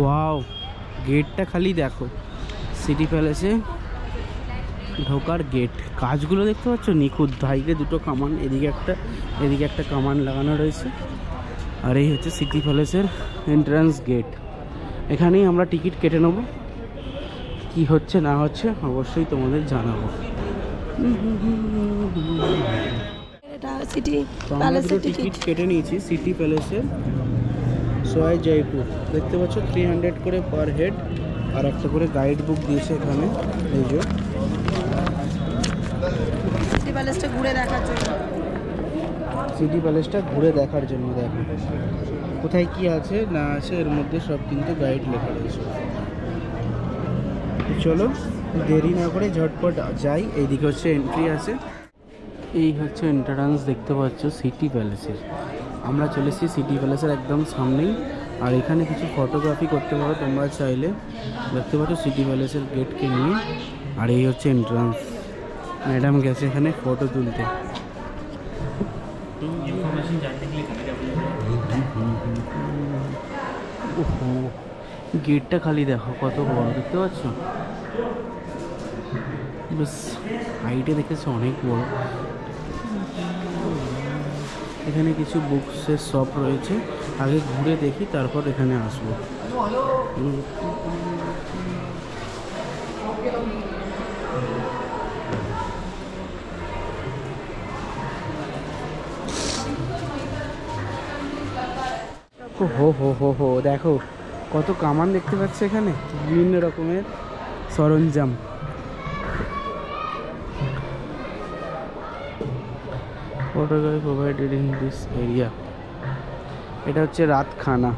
Wow, গেটটা খালি দেখো, সিটি প্যালেসে ঢোকার গেট। কাজগুলো দেখতে পাচ্ছ নিখুঁত, ধাইকে দুটো কামান, এদিকে একটা কামান লাগানো রয়েছে। আর এই হচ্ছে সিটি প্যালেসের এন্ট্রান্স গেট। এখানেই আমরা টিকিট কেটে নেব, কি হচ্ছে না হচ্ছে অবশ্যই তোমাদের জানাবো। আমরা দুটো টিকিট কেটে নিয়েছি সিটি প্যালেসের সোয়াই জয়পুর। দেখতে পাচ্ছ 300 করে পার হেড, আর একটা করে গাইড বুক দিয়েছে এখানে। এই যে সিটি প্যালেসটা ঘুরে দেখার জন্য, দেখো কোথায় কি আছে না আছে, এর মধ্যে সব কিন্তু গাইড লেখা রয়েছে। চলো দেরি না করে ঝটপট যাই। এইদিকে হচ্ছে এন্ট্রি আছে, এই হচ্ছে এন্ট্রান্স দেখতে পাচ্ছ সিটি প্যালেসের। আমরা চলে এসেছি সিটি প্যালেসের একদম সামনেই। আর এখানে কিছু ফটোগ্রাফি করতে পারো তোমরা চাইলে, দেখতে পাচ্ছ সিটি প্যালেসের গেটকে নিয়ে। আর এই হচ্ছে এন্ট্রান্স, ম্যাডাম গেছে এখানে ফটো তুলতে। ওহো, গেটটা খালি দেখো কত বড়, দেখতে পাচ্ছ? বেশ হাইটে দেখেছো অনেক বড়। এখানে কিছু বুকসের শপ রয়েছে, আগে ঘুরে দেখি তারপর এখানে আসবো। হো হো হো হো, দেখো কত কামান দেখতে পাচ্ছ এখানে, বিভিন্ন রকমের সরঞ্জাম। photography provided in this area. এটা হচ্ছে রাতখানা।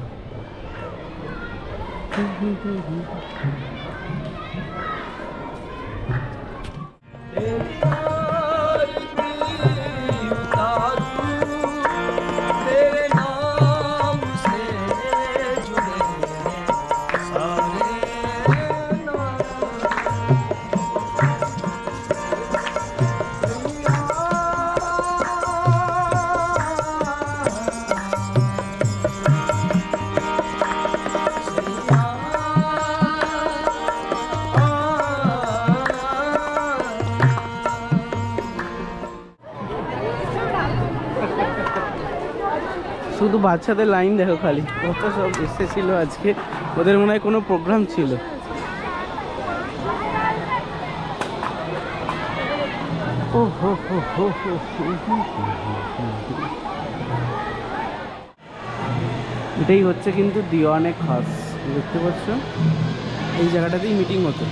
শুধু বাচ্চাদের লাইন দেখো খালি, কত সব এসেছিল আজকে, ওদের মনে হয় কোনো প্রোগ্রাম ছিল। ও হো হো হো হো, এটাই হচ্ছে কিন্তু দিওয়ানে খাস, দেখতে পাচ্ছ? এই জায়গাটাতেই মিটিং হতো,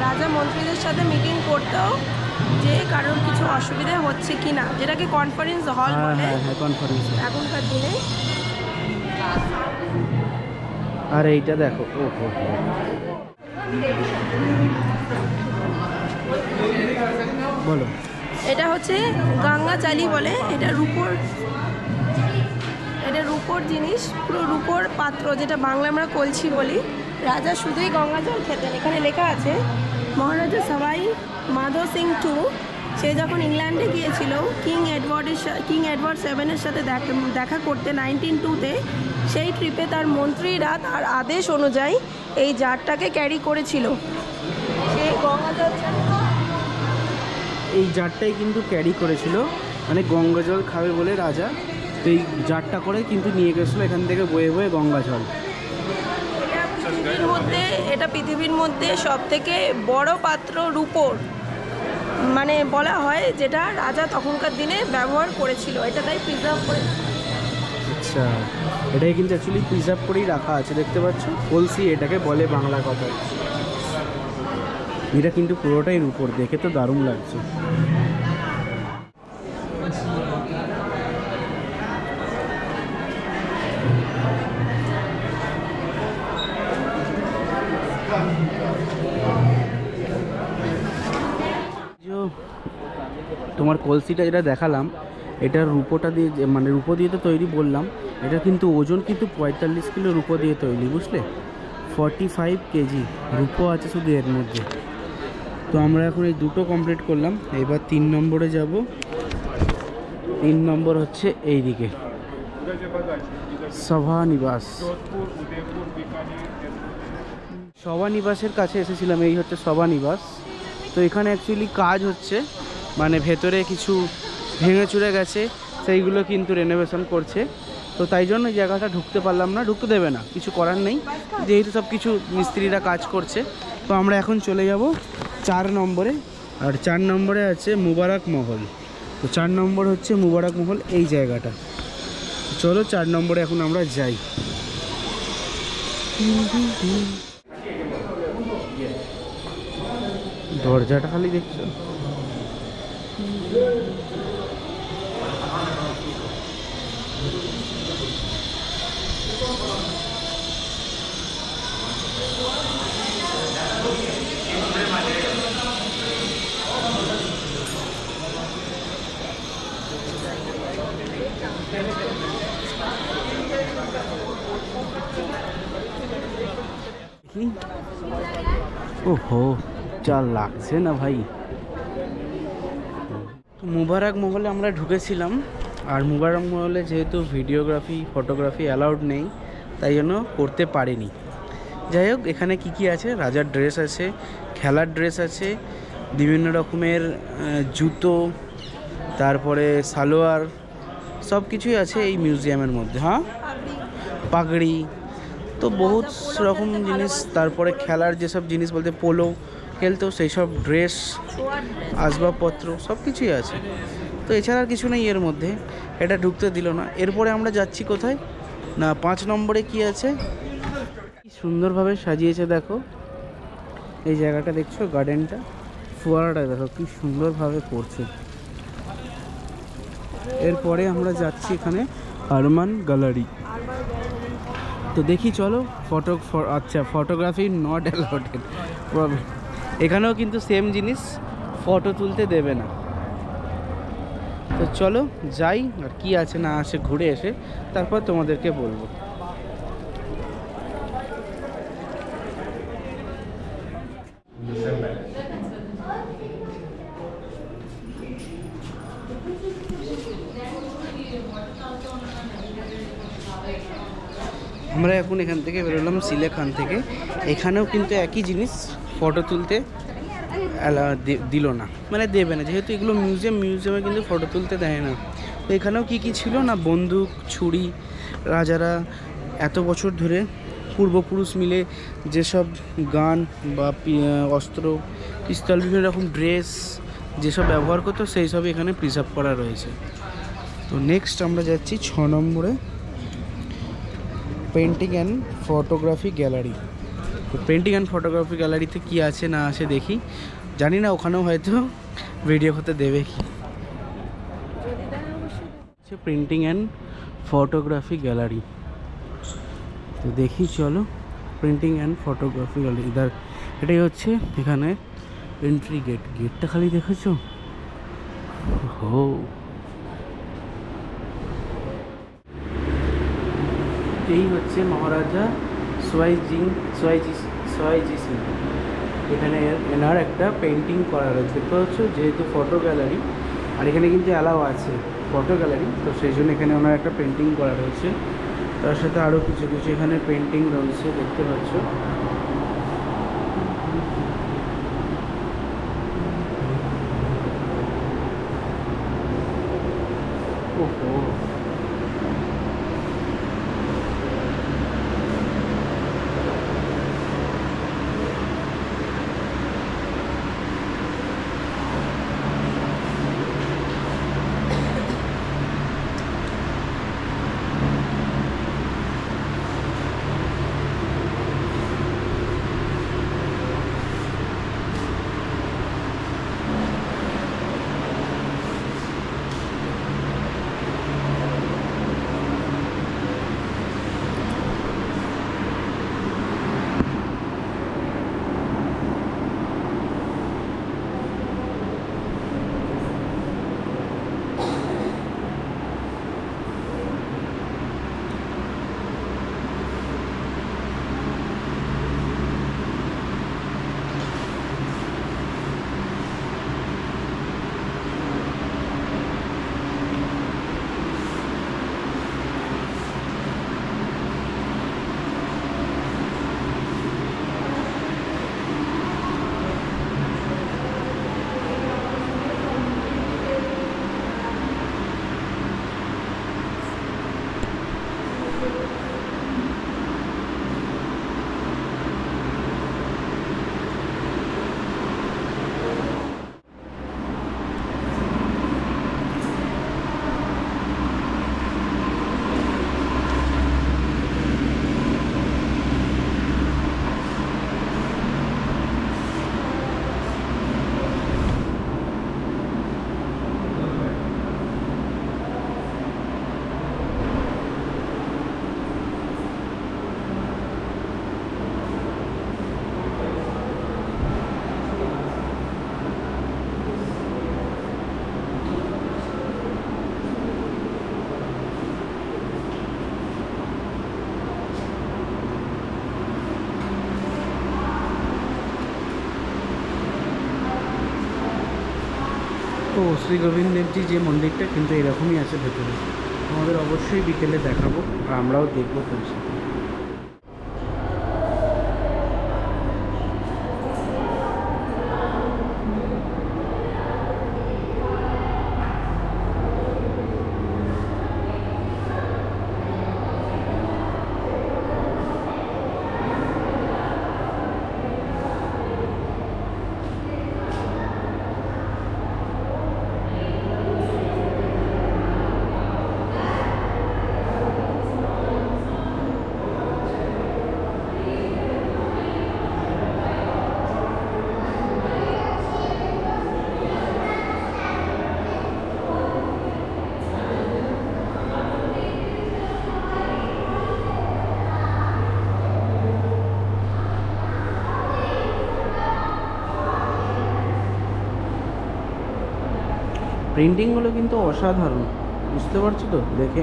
রাজা মন্ত্রীদের সাথে মিটিং করতো যে কারোর কিছু অসুবিধা হচ্ছে কিনা, যেটাকে কনফারেন্স হল বলে। হ্যাঁ কনফারেন্স এখনকার দিনে। আর এইটা দেখো, ও হো হো, বলো। এটা হচ্ছে গঙ্গাচালি বলে, এটা রূপোর জিনিস, পুরো রূপোর পাত্র, যেটা বাংলা আমরা কলছি বলি। রাজা শুধুই গঙ্গা জল খেতেন। এখানে লেখা আছে মহারাজা সবাই মাধো সিং টু, সে যখন ইংল্যান্ডে গিয়েছিল কিং এডওয়ার্ড 7-এর সাথে দেখা করতে 1902-তে, সেই ট্রিপে তার মন্ত্রীরা তার আদেশ অনুযায়ী এই জারটাকে ক্যারি করেছিল। সেই গঙ্গা জল, এই জারটাই কিন্তু ক্যারি করেছিল, মানে গঙ্গা জল খাবে বলে রাজা তো এই জারটা করে কিন্তু নিয়ে গেছিলো এখান থেকে বয়ে বয়ে গঙ্গা জল। এটা পৃথিবীর মধ্যে সব থেকে বড় পাত্র রূপোর, মানে বলা হয়, যেটা রাজা তখনকার দিনে ব্যবহার করেছিল। এটা তাই প্রিজার্ভ করে। আচ্ছা, এটাই কিন্তু অ্যাকচুয়ালি প্রিজার্ভ করেই রাখা আছে, দেখতে পাচ্ছ? কলসি এটাকে বলে বাংলা কথায়। এটা কিন্তু পুরোটাই রূপোর, দেখে তো দারুণ লাগছে। তোমার কলসিটা যেটা দেখালাম, এটার রূপোটা দিয়ে, মানে রূপো দিয়ে তো তৈরি বললাম, এটা কিন্তু ওজন কিন্তু 45 কিলো রূপো দিয়ে তৈরি, বুঝলে? 45 কেজি রূপো আছে শুধু এর মধ্যে। তো আমরা এখন এই দুটো কমপ্লিট করলাম, এবার 3 নম্বরে যাব। 3 নম্বর হচ্ছে এই দিকে, সভা নিবাস। সভা নিবাসের কাছে এসেছিলাম, এই হচ্ছে সভা নিবাস। তো এখানে অ্যাকচুয়ালি কাজ হচ্ছে, মানে ভেতরে কিছু ভেঙে চুরে গেছে, সেইগুলো কিন্তু রেনোভেশন করছে। তো তাই জন্য এই জায়গাটা ঢুকতে পারলাম না, ঢুকতে দেবে না, কিছু করার নেই, যেহেতু সব কিছু মিস্ত্রিরা কাজ করছে। তো আমরা এখন চলে যাব 4 নম্বরে, আর 4 নম্বরে আছে মুবারক মহল। তো 4 নম্বর হচ্ছে মুবারক মহল, এই জায়গাটা। চলো 4 নম্বরে এখন আমরা যাই। দরজাটা খালি দেখছো, ওহো যা লাগছে না ভাই। তো মুবারক মহলে আমরা ঢুকেছিলাম, আর মুবারক মহলে যেহেতু ভিডিওগ্রাফি ফটোগ্রাফি অ্যালাউড নেই, তাই জন্য করতে পারিনি। যাই হোক, এখানে কি কি আছে, রাজার ড্রেস আছে, খেলার ড্রেস আছে, বিভিন্ন রকমের জুতো, তারপরে সালোয়ার, সব কিছুই আছে এই মিউজিয়ামের মধ্যে। হ্যাঁ, পাগড়ি, তো বহুত রকম জিনিস। তারপরে খেলার যেসব জিনিস বলতে পোলো খেলতো, সেই সব ড্রেস, আসবাবপত্র সব কিছুই আছে। তো এছাড়া আর কিছু নেই এর মধ্যে, এটা ঢুকতে দিল না। এরপরে আমরা যাচ্ছি কোথায় না, 5 নম্বরে কি আছে, কি সুন্দরভাবে সাজিয়েছে দেখো এই জায়গাটা, দেখছো গার্ডেনটা, ফোয়ারাটা দেখো কি সুন্দরভাবে করছে। এরপরে আমরা যাচ্ছি এখানে আরমান গ্যালারি। তো দেখি চলো, আচ্ছা ফটোগ্রাফি নট অ্যালাউড, এখানেও কিন্তু সেম জিনিস, ফটো তুলতে দেবে না। তো চলো যাই, আর কি আছে না আছে ঘুরে এসে তারপর তোমাদেরকে বলবো। আমরা এখন এখান থেকে বেরোলাম সিলেখান থেকে। এখানেও কিন্তু একই জিনিস, ফটো তুলতে দিল না, মানে দেবে না, যেহেতু এগুলো মিউজিয়ামে কিন্তু ফটো তুলতে দেয় না। তো এখানেও কি কি ছিল না, বন্দুক, ছুরি, রাজারা এত বছর ধরে পূর্বপুরুষ মিলে যেসব গান বা অস্ত্র, পিস্তল, বিভিন্ন রকম ড্রেস যেসব ব্যবহার করতো, সেই সবই এখানে প্রিজার্ভ করা রয়েছে। তো নেক্সট আমরা যাচ্ছি 6 নম্বরে, পেন্টিং অ্যান্ড ফটোগ্রাফি গ্যালারি। তো পেন্টিং অ্যান্ড ফটোগ্রাফি গ্যালারিতে কী আছে না আছে দেখি, জানি না ওখানেও হয়তো ভিডিও করতে দেবে কি। প্রিন্টিং অ্যান্ড ফটোগ্রাফি গ্যালারি, তো দেখি চলো, প্রিন্টিং অ্যান্ড ফটোগ্রাফি গ্যালারি ইধার, এটাই হচ্ছে এখানে এন্ট্রি গেট। গেটটা খালি দেখেছো, হো এই হচ্ছে মহারাজা সোয়াইজি সিং। এখানে এনার একটা পেন্টিং করা রয়েছে। তো হচ্ছে যেহেতু ফটো গ্যালারি, আর এখানে কিন্তু অ্যালাও আছে ফটো গ্যালারি, তো সেই জন্য এখানে ওনার একটা পেন্টিং করা রয়েছে। তার সাথে আরও কিছু কিছু এখানে পেন্টিং রয়েছে, দেখতে পাচ্ছ। ওহো, দেখো শ্রী গোবিন্দ দেবজি যে মন্দিরটা কিন্তু এরকমই আছে ভেতরে, আমাদের অবশ্যই বিকেলে দেখাবো আর আমরাও দেখবো পৌঁছে। প্রিন্টিংগুলো কিন্তু অসাধারণ, বুঝতে পারছো তো দেখে।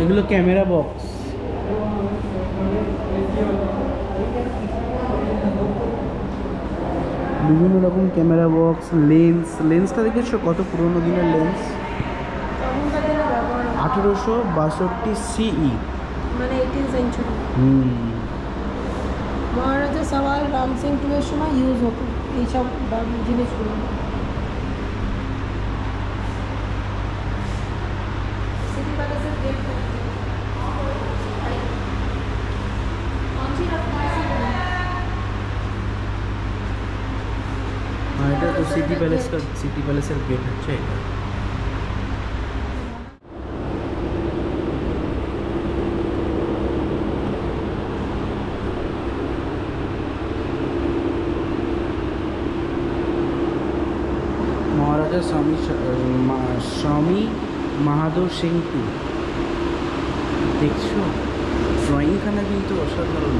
এগুলো ক্যামেরা বক্স, বিভিন্ন রকম ক্যামেরা বক্স, লেন্সটা দেখেছো কত পুরোনো দিনের লেন্স, 1862 CE, মানে 18th সেঞ্চুরি। মহারাজা সওয়াল রাম সিং 2 এর সময় ইউজ হতো এইসব জিনিসগুলো। সিটি প্যালেসের গেট এটা তো সিটি প্যালেসের গেট হচ্ছে এটা। মহারাজা স্বামী মাহাদুর সিং 2, দেখছো ড্রয়িংখানা কিন্তু অসাধারণ।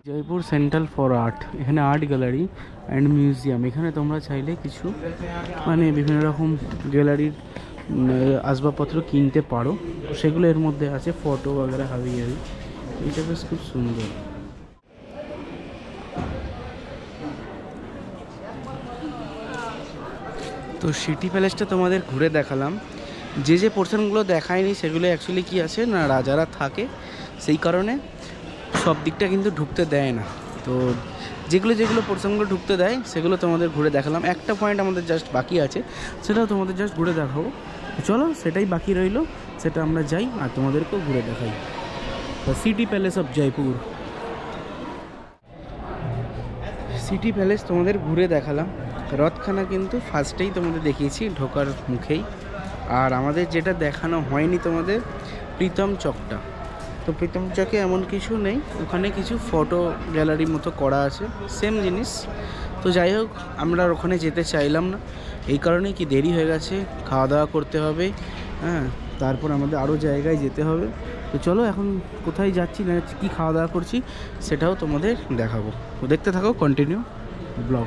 জয়পুর সেন্ট্রাল ফর আর্ট, এখানে আর্ট গ্যালারি অ্যান্ড মিউজিয়াম। এখানে তোমরা চাইলে কিছু মানে বিভিন্ন রকম গ্যালারির আসবাবপত্র কিনতে পারো, সেগুলো এর মধ্যে আছে, ফটো বগেরা হাবি হাবি। এইটা বেশ খুব সুন্দর। তো সিটি প্যালেসটা তোমাদের ঘুরে দেখালাম। যে পোর্শনগুলো দেখায়নি সেগুলো অ্যাকচুয়ালি কি আছে না, রাজারা থাকে সেই কারণে সব দিকটা কিন্তু ঢুকতে দেয় না। তো যেগুলো পোর্শনগুলো ঢুকতে দেয় সেগুলো তোমাদের ঘুরে দেখালাম। একটা পয়েন্ট আমাদের জাস্ট বাকি আছে, সেটাও তোমাদের জাস্ট ঘুরে দেখাবো। চলো সেটাই বাকি রইলো, সেটা আমরা যাই আর তোমাদেরকেও ঘুরে দেখাই। তো city palace of Jaipur, city palace তোমাদের ঘুরে দেখালাম। রথখানা কিন্তু ফার্স্টেই তোমাদের দেখিয়েছি ঢোকার মুখেই। আর আমাদের যেটা দেখানো হয়নি তোমাদের, প্রীতম চকটা। তো প্রীতম চকে এমন কিছু নেই, ওখানে কিছু ফটো গ্যালারি মতো করা আছে, সেম জিনিস। তো যাই হোক, আমরা আর ওখানে যেতে চাইলাম না, এই কারণেই কি দেরি হয়ে গেছে, খাওয়া দাওয়া করতে হবে, হ্যাঁ, তারপর আমাদের আরও জায়গায় যেতে হবে। তো চলো এখন কোথায় যাচ্ছি না কী খাওয়া দাওয়া করছি সেটাও তোমাদের দেখাবো। তো দেখতে থাকো কন্টিনিউ ব্লগ।